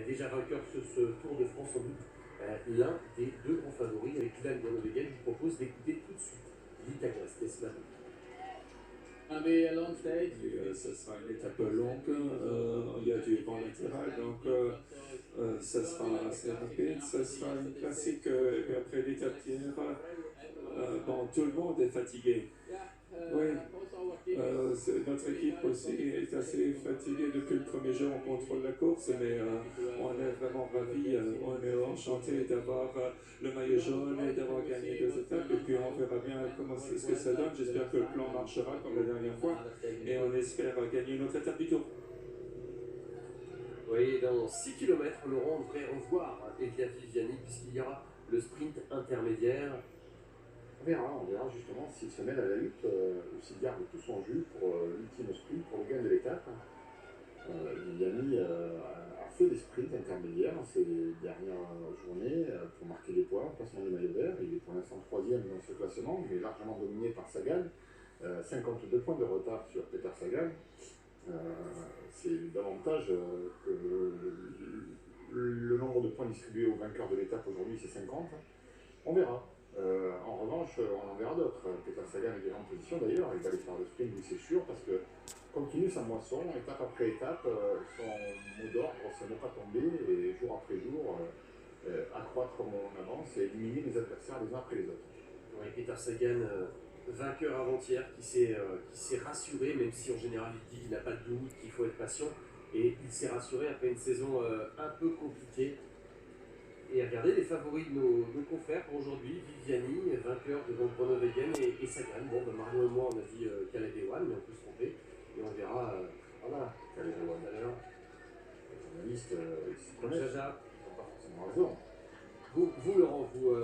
déjà vainqueur sur ce Tour de France, sans doute l'un des deux grands favoris. Avec Ilan Groenewegen, je vous propose d'écouter tout de suite Vitagrest Tesman. Ce sera une étape longue, il y a du vent latéral, donc ce sera assez rapide, ce sera une classique, et puis après l'étape d'hier, bon, tout le monde est fatigué. Oui, notre équipe aussi est assez fatiguée depuis le premier jour, on contrôle la course, mais on est vraiment ravis, on est enchantés d'avoir le maillot jaune et d'avoir gagné 2 étapes, et puis on verra bien ce que ça donne. J'espère que le plan marchera comme la dernière fois, et on espère gagner une autre étape du Tour. Oui, dans 6 km, Laurent devrait revoir Elia Viviani, puisqu'il y aura le sprint intermédiaire. On verra justement s'il se mêle à la lutte ou s'il garde tout son jus pour l'ultime sprint, pour le gain de l'étape. Viviani a fait des sprints intermédiaires ces dernières journées pour marquer des points, placement du maillot vert. Il est pour l'instant 3e dans ce classement, mais largement dominé par Sagan. 52 points de retard sur Peter Sagan. C'est davantage que le nombre de points distribués aux vainqueurs de l'étape aujourd'hui, c'est 50. On verra. En revanche, on en verra d'autres. Peter Sagan est déjà en position d'ailleurs, il va aller faire le sprint, lui c'est sûr, parce que continue sa moisson, étape après étape, son mot d'ordre, c'est ne pas tomber, et jour après jour, accroître mon avance et éliminer les adversaires les uns après les autres. Oui, Peter Sagan, vainqueur avant-hier, qui s'est rassuré, même si en général il dit qu'il n'a pas de doute, qu'il faut être patient, et il s'est rassuré après une saison un peu compliquée. Et regardez les favoris de nos confrères pour aujourd'hui, Viviani, vainqueur devant Groenewegen et Sagan. Bon, ben Marion et moi on a dit Caleb Ewan, mais on peut se tromper. Et on verra, voilà, Caleb Ewan d'ailleurs. Les journalistes, ils s'y connaissent. Jaja. Ils n'ont pas forcément raison. Vous Laurent, vous